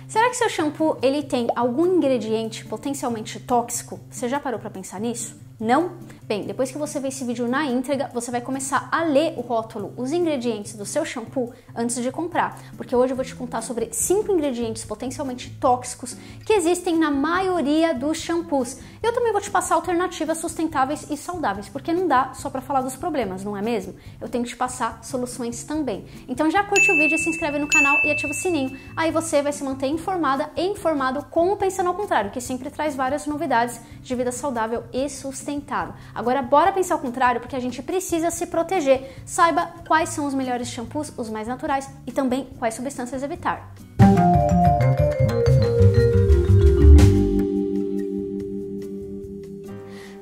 Será que seu shampoo ele tem algum ingrediente potencialmente tóxico? Você já parou para pensar nisso? Não? Bem, depois que você ver esse vídeo na íntegra, você vai começar a ler o rótulo, os ingredientes do seu shampoo antes de comprar, porque hoje eu vou te contar sobre 5 ingredientes potencialmente tóxicos que existem na maioria dos shampoos. Eu também vou te passar alternativas sustentáveis e saudáveis, porque não dá só para falar dos problemas, não é mesmo? Eu tenho que te passar soluções também. Então já curte o vídeo, se inscreve no canal e ativa o sininho. Aí você vai se manter informada e informado com o Pensando ao Contrário, que sempre traz várias novidades de vida saudável e sustentável. Agora bora pensar ao contrário, porque a gente precisa se proteger. Saiba quais são os melhores shampoos, os mais naturais e também quais substâncias evitar.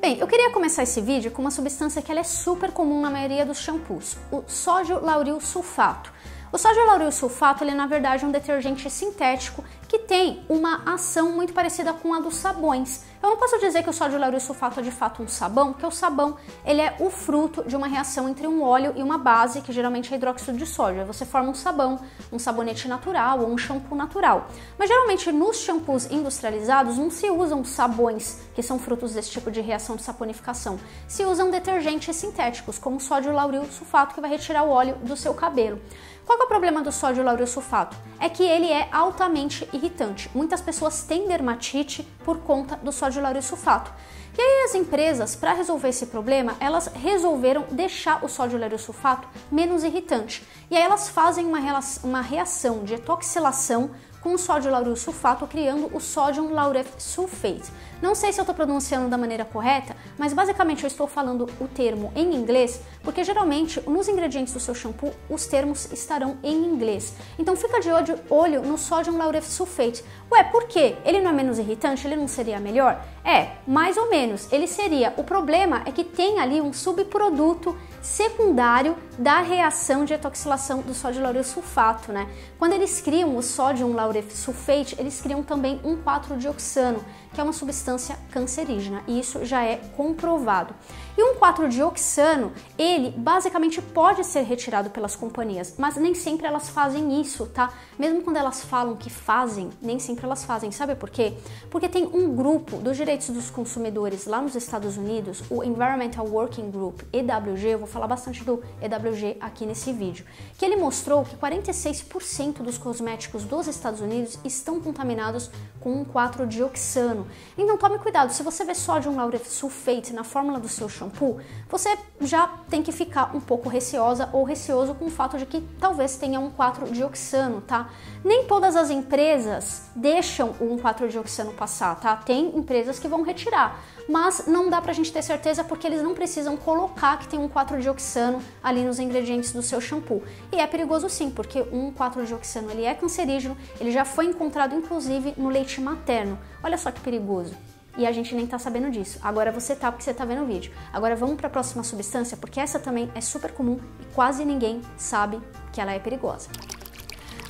Bem, eu queria começar esse vídeo com uma substância que ela é super comum na maioria dos shampoos, o sódio lauril sulfato. O sódio lauril sulfato ele é na verdade um detergente sintético que tem uma ação muito parecida com a dos sabões. Eu não posso dizer que o sódio lauril sulfato é de fato um sabão, porque o sabão ele é o fruto de uma reação entre um óleo e uma base, que geralmente é hidróxido de sódio. Aí você forma um sabão, um sabonete natural ou um shampoo natural. Mas geralmente nos shampoos industrializados não se usam sabões que são frutos desse tipo de reação de saponificação. Se usam detergentes sintéticos, como o sódio lauril sulfato, que vai retirar o óleo do seu cabelo. Qual que é o problema do sódio lauril sulfato? É que ele é altamente irritante. Muitas pessoas têm dermatite por conta do sódio lauril sulfato. E aí as empresas, para resolver esse problema, elas resolveram deixar o sódio lauril sulfato menos irritante. E aí elas fazem uma reação de etoxilação com o sódio lauril sulfato, criando o sodium laureth sulfate. Não sei se eu estou pronunciando da maneira correta, mas basicamente eu estou falando o termo em inglês, porque geralmente nos ingredientes do seu shampoo os termos estarão em inglês. Então fica de olho no sodium laureth sulfate. Ué, por quê? Ele não é menos irritante? Ele não seria melhor? É, mais ou menos, ele seria. O problema é que tem ali um subproduto secundário da reação de etoxilação do sódio lauril sulfato, né? Quando eles criam o sodium laureth sulfate, eles criam também um 4-dioxano, que é uma substância cancerígena, e isso já é comprovado. E um 4-dioxano, ele basicamente pode ser retirado pelas companhias, mas nem sempre elas fazem isso, tá? Mesmo quando elas falam que fazem, nem sempre elas fazem. Sabe por quê? Porque tem um grupo dos direitos dos consumidores lá nos Estados Unidos, o Environmental Working Group, EWG, eu vou falar bastante do EWG aqui nesse vídeo, que ele mostrou que 46% dos cosméticos dos Estados Unidos estão contaminados com um 4-dioxano. Então tome cuidado, se você vê sódio laureth sulfate na fórmula do seu shampoo, você já tem que ficar um pouco receosa ou receoso com o fato de que talvez tenha um 4-dioxano, tá? Nem todas as empresas deixam o 4-dioxano passar, tá? Tem empresas que vão retirar, mas não dá pra gente ter certeza porque eles não precisam colocar que tem um 4-dioxano ali nos ingredientes do seu shampoo. E é perigoso sim, porque um 4-dioxano ele é cancerígeno, ele já foi encontrado inclusive no leite materno. Olha só que perigoso. E a gente nem tá sabendo disso. Agora você tá, porque você tá vendo o vídeo. Agora vamos para a próxima substância, porque essa também é super comum e quase ninguém sabe que ela é perigosa.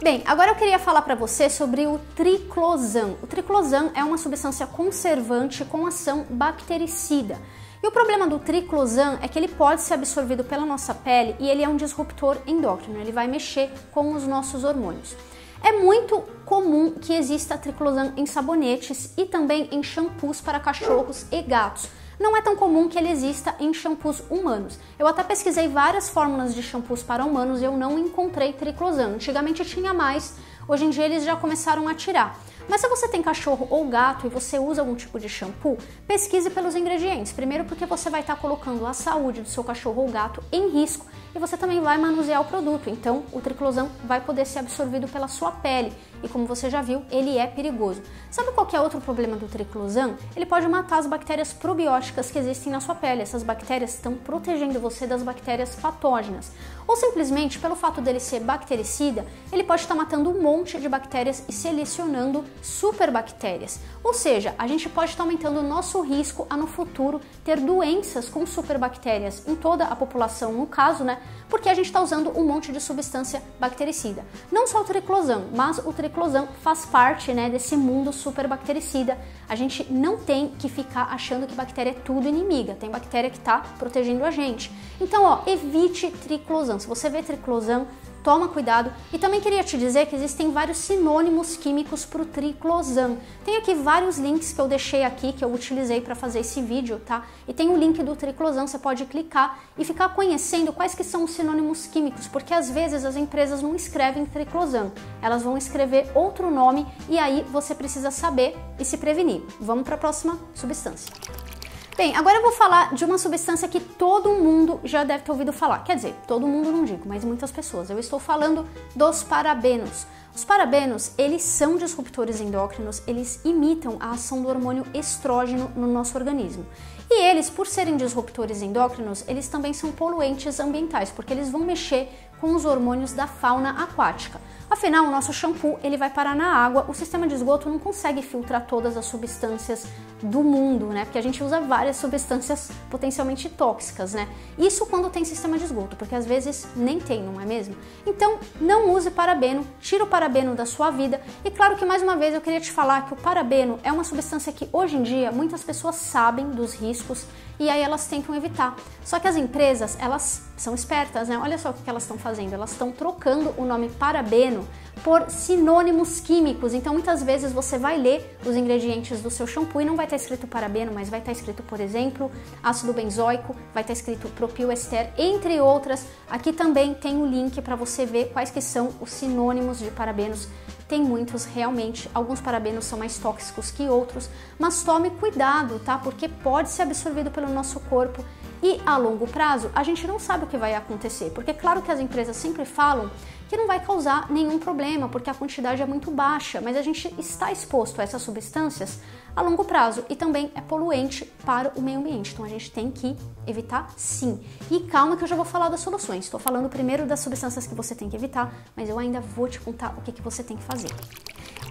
Bem, agora eu queria falar para você sobre o triclosan. O triclosan é uma substância conservante com ação bactericida. E o problema do triclosan é que ele pode ser absorvido pela nossa pele e ele é um disruptor endócrino, ele vai mexer com os nossos hormônios. É muito comum que exista triclosan em sabonetes e também em shampoos para cachorros e gatos. Não é tão comum que ele exista em shampoos humanos. Eu até pesquisei várias fórmulas de shampoos para humanos e eu não encontrei triclosan. Antigamente tinha mais, hoje em dia eles já começaram a tirar. Mas se você tem cachorro ou gato e você usa algum tipo de shampoo, pesquise pelos ingredientes. Primeiro porque você vai estar colocando a saúde do seu cachorro ou gato em risco e você também vai manusear o produto. Então o triclosan vai poder ser absorvido pela sua pele e como você já viu, ele é perigoso. Sabe qual que é outro problema do triclosan? Ele pode matar as bactérias probióticas que existem na sua pele. Essas bactérias estão protegendo você das bactérias patógenas. Ou simplesmente, pelo fato dele ser bactericida, ele pode estar matando um monte de bactérias e selecionando superbactérias. Ou seja, a gente pode estar aumentando o nosso risco a no futuro ter doenças com superbactérias em toda a população, no caso, né? Porque a gente está usando um monte de substância bactericida. Não só o triclosan, mas o triclosan faz parte, né, desse mundo superbactericida. A gente não tem que ficar achando que bactéria é tudo inimiga. Tem bactéria que está protegendo a gente. Então, ó, evite triclosan. Se você vê triclosan, toma cuidado. E também queria te dizer que existem vários sinônimos químicos para o triclosan. Tem aqui vários links que eu deixei aqui, que eu utilizei para fazer esse vídeo, tá? E tem o link do triclosan, você pode clicar e ficar conhecendo quais que são os sinônimos químicos, porque às vezes as empresas não escrevem triclosan, elas vão escrever outro nome e aí você precisa saber e se prevenir. Vamos para a próxima substância. Bem, agora eu vou falar de uma substância que todo mundo já deve ter ouvido falar. Quer dizer, todo mundo não digo, mas muitas pessoas. Eu estou falando dos parabenos. Os parabenos, eles são disruptores endócrinos, eles imitam a ação do hormônio estrógeno no nosso organismo. E eles, por serem disruptores endócrinos, eles também são poluentes ambientais, porque eles vão mexer com os hormônios da fauna aquática. Afinal, o nosso shampoo ele vai parar na água, o sistema de esgoto não consegue filtrar todas as substâncias do mundo, né? Porque a gente usa várias substâncias potencialmente tóxicas, né? Isso quando tem sistema de esgoto, porque às vezes nem tem, não é mesmo? Então, não use parabeno, tira o parabeno da sua vida. E claro que mais uma vez eu queria te falar que o parabeno é uma substância que hoje em dia muitas pessoas sabem dos riscos e aí elas tentam evitar. Só que as empresas, elas são espertas, né? Olha só o que elas estão fazendo, elas estão trocando o nome parabeno por sinônimos químicos. Então muitas vezes você vai ler os ingredientes do seu shampoo e não vai estar escrito parabeno, mas vai estar escrito, por exemplo, ácido benzoico, vai estar escrito propilester, entre outras. Aqui também tem o link para você ver quais que são os sinônimos de parabenos. Tem muitos realmente, alguns parabenos são mais tóxicos que outros, mas tome cuidado, tá? Porque pode ser absorvido pelo nosso corpo e a longo prazo a gente não sabe o que vai acontecer, porque claro que as empresas sempre falam que não vai causar nenhum problema, porque a quantidade é muito baixa, mas a gente está exposto a essas substâncias a longo prazo e também é poluente para o meio ambiente, então a gente tem que evitar sim. E calma que eu já vou falar das soluções, estou falando primeiro das substâncias que você tem que evitar, mas eu ainda vou te contar o que você tem que fazer.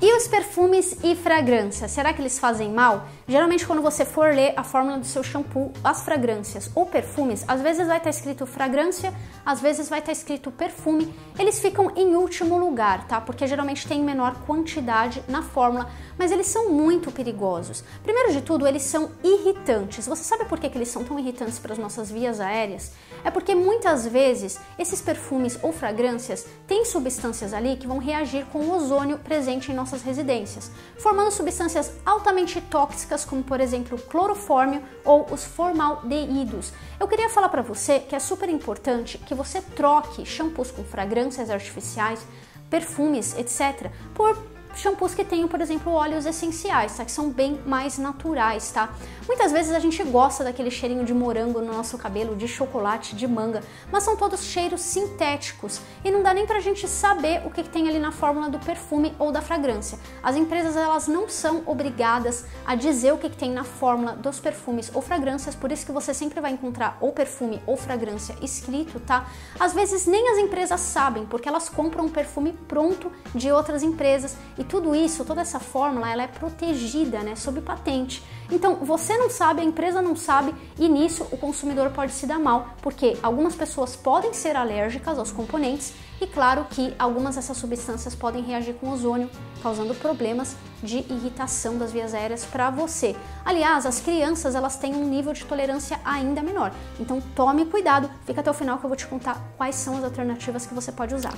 E os perfumes e fragrâncias, será que eles fazem mal? Geralmente quando você for ler a fórmula do seu shampoo, as fragrâncias ou perfumes, às vezes vai estar escrito fragrância, às vezes vai estar escrito perfume, eles ficam em último lugar, tá? Porque geralmente tem menor quantidade na fórmula, mas eles são muito perigosos. Primeiro de tudo, eles são irritantes. Você sabe por que eles são tão irritantes para as nossas vias aéreas? É porque muitas vezes esses perfumes ou fragrâncias têm substâncias ali que vão reagir com o ozônio presente em nossas residências, formando substâncias altamente tóxicas como, por exemplo, clorofórmio ou os formaldeídos. Eu queria falar para você que é super importante que você troque shampoos com fragrâncias artificiais, perfumes, etc., por shampoos que tenham, por exemplo, óleos essenciais, tá? Que são bem mais naturais, tá? Muitas vezes a gente gosta daquele cheirinho de morango no nosso cabelo, de chocolate, de manga, mas são todos cheiros sintéticos e não dá nem pra gente saber o que tem ali na fórmula do perfume ou da fragrância. As empresas, elas não são obrigadas a dizer o que tem na fórmula dos perfumes ou fragrâncias, por isso que você sempre vai encontrar ou perfume ou fragrância escrito, tá? Às vezes nem as empresas sabem, porque elas compram um perfume pronto de outras empresas e tudo isso, toda essa fórmula, ela é protegida, né, sob patente. Então, você não sabe, a empresa não sabe e nisso o consumidor pode se dar mal, porque algumas pessoas podem ser alérgicas aos componentes e claro que algumas dessas substâncias podem reagir com ozônio, causando problemas de irritação das vias aéreas para você. Aliás, as crianças, elas têm um nível de tolerância ainda menor. Então, tome cuidado, fica até o final que eu vou te contar quais são as alternativas que você pode usar.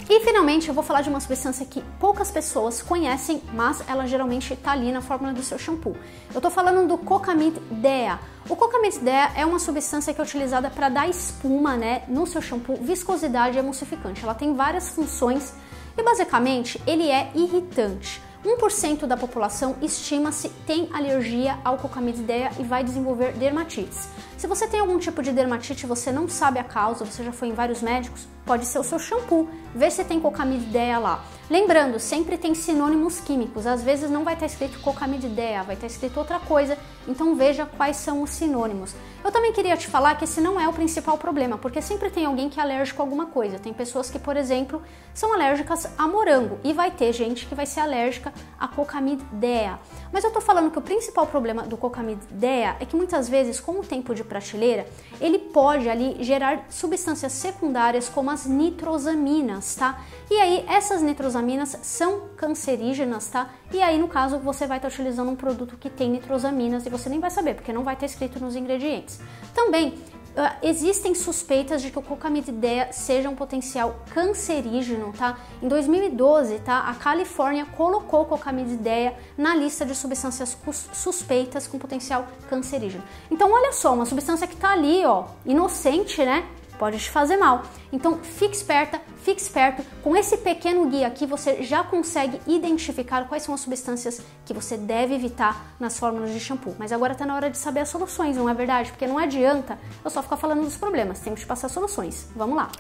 E finalmente eu vou falar de uma substância que poucas pessoas conhecem, mas ela geralmente está ali na fórmula do seu shampoo. Eu estou falando do Cocamide Dea. O Cocamide Dea é uma substância que é utilizada para dar espuma, né, no seu shampoo, viscosidade e emulsificante. Ela tem várias funções e basicamente ele é irritante. 1% da população estima-se tem alergia ao Cocamide Dea e vai desenvolver dermatites. Se você tem algum tipo de dermatite e você não sabe a causa, você já foi em vários médicos, pode ser o seu shampoo, vê se tem Cocamide Dea lá. Lembrando, sempre tem sinônimos químicos, às vezes não vai estar escrito Cocamide Dea, vai estar escrito outra coisa, então veja quais são os sinônimos. Eu também queria te falar que esse não é o principal problema, porque sempre tem alguém que é alérgico a alguma coisa. Tem pessoas que, por exemplo, são alérgicas a morango e vai ter gente que vai ser alérgica a Cocamide Dea. Mas eu tô falando que o principal problema do Cocamide Dea é que muitas vezes, com o tempo de prateleira, ele pode ali gerar substâncias secundárias como as nitrosaminas, tá? E aí essas nitrosaminas são cancerígenas, tá? E aí no caso você vai estar utilizando um produto que tem nitrosaminas e você nem vai saber, porque não vai estar escrito nos ingredientes. Também existem suspeitas de que o cocamididea seja um potencial cancerígeno, tá? Em 2012, tá, a Califórnia colocou o cocamididea na lista de substâncias suspeitas com potencial cancerígeno. Então, olha só, uma substância que tá ali, ó, inocente, né? Pode te fazer mal. Então, fique esperta, fique esperto. Com esse pequeno guia aqui, você já consegue identificar quais são as substâncias que você deve evitar nas fórmulas de shampoo. Mas agora está na hora de saber as soluções, não é verdade? Porque não adianta eu só ficar falando dos problemas, temos que passar soluções. Vamos lá.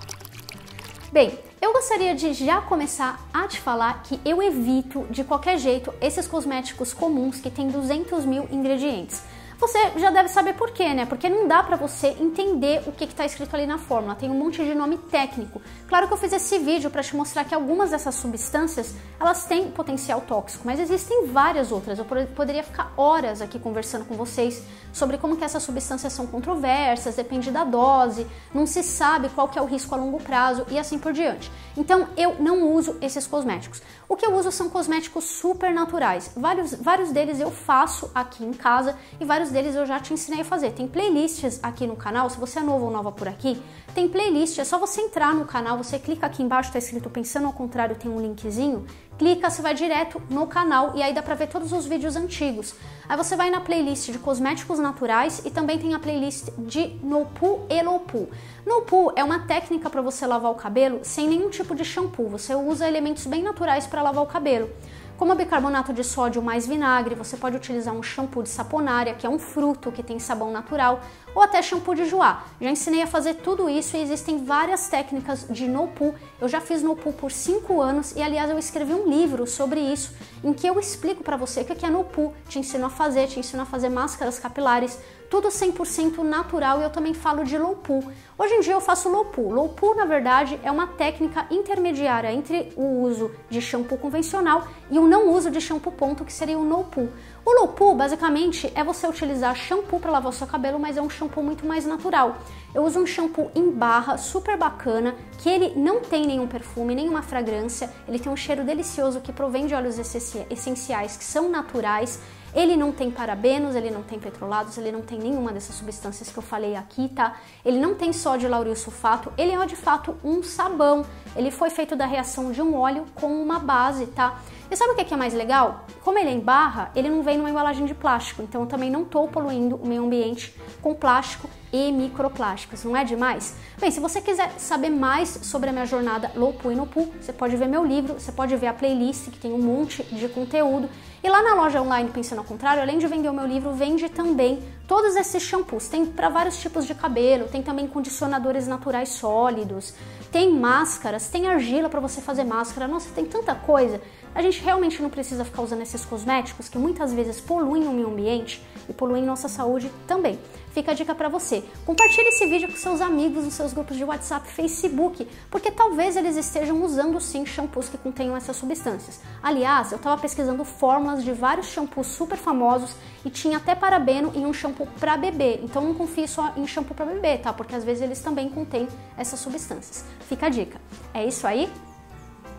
Bem, eu gostaria de já começar a te falar que eu evito, de qualquer jeito, esses cosméticos comuns que têm 200 mil ingredientes. Você já deve saber por quê, né? Porque não dá pra você entender o que está escrito ali na fórmula, tem um monte de nome técnico. Claro que eu fiz esse vídeo para te mostrar que algumas dessas substâncias, elas têm potencial tóxico, mas existem várias outras. Eu poderia ficar horas aqui conversando com vocês sobre como que essas substâncias são controversas, depende da dose, não se sabe qual que é o risco a longo prazo e assim por diante. Então eu não uso esses cosméticos. O que eu uso são cosméticos super naturais. Vários deles eu faço aqui em casa e vários deles eu já te ensinei a fazer. Tem playlists aqui no canal, se você é novo ou nova por aqui, tem playlist, é só você entrar no canal, você clica aqui embaixo, tá escrito Pensando ao Contrário, tem um linkzinho, clica, você vai direto no canal e aí dá pra ver todos os vídeos antigos. Aí você vai na playlist de cosméticos naturais e também tem a playlist de No Poo e Low Poo. No Poo é uma técnica para você lavar o cabelo sem nenhum tipo de shampoo, você usa elementos bem naturais para lavar o cabelo. Como bicarbonato de sódio mais vinagre, você pode utilizar um shampoo de saponária, que é um fruto que tem sabão natural, ou até shampoo de joá. Já ensinei a fazer tudo isso e existem várias técnicas de No Poo. Eu já fiz No Poo por 5 anos e, aliás, eu escrevi um livro sobre isso, em que eu explico para você o que é No Poo, te ensino a fazer máscaras capilares, tudo 100% natural, e eu também falo de Low Poo. Hoje em dia eu faço Low Poo. Low Poo, na verdade, é uma técnica intermediária entre o uso de shampoo convencional e o não uso de shampoo ponto, que seria o No Poo. O Low Poo, basicamente, é você utilizar shampoo para lavar o seu cabelo, mas é um shampoo muito mais natural. Eu uso um shampoo em barra, super bacana, que ele não tem nenhum perfume, nenhuma fragrância, ele tem um cheiro delicioso que provém de óleos essenciais que são naturais. Ele não tem parabenos, ele não tem petrolados, ele não tem nenhuma dessas substâncias que eu falei aqui, tá? Ele não tem sódio lauril sulfato, ele é de fato um sabão. Ele foi feito da reação de um óleo com uma base, tá? E sabe o que é mais legal? Como ele é em barra, ele não vem numa embalagem de plástico, então eu também não estou poluindo o meio ambiente com plástico e microplásticos, não é demais? Bem, se você quiser saber mais sobre a minha jornada Low Poo e No Poo, você pode ver meu livro, você pode ver a playlist que tem um monte de conteúdo. E lá na loja online Pensando ao Contrário, além de vender o meu livro, vende também todos esses shampoos. Tem para vários tipos de cabelo, tem também condicionadores naturais sólidos, tem máscaras, tem argila para você fazer máscara. Nossa, tem tanta coisa. A gente realmente não precisa ficar usando esses cosméticos que muitas vezes poluem o meio ambiente e poluem nossa saúde também. Fica a dica para você. Compartilhe esse vídeo com seus amigos nos seus grupos de WhatsApp e Facebook, porque talvez eles estejam usando sim shampoos que contenham essas substâncias. Aliás, eu estava pesquisando fórmulas de vários shampoos super famosos e tinha até parabeno em um shampoo para bebê. Então não confie só em shampoo para bebê, tá? Porque às vezes eles também contêm essas substâncias. Fica a dica. É isso aí.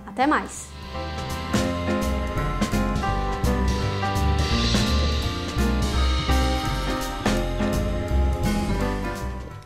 Até mais!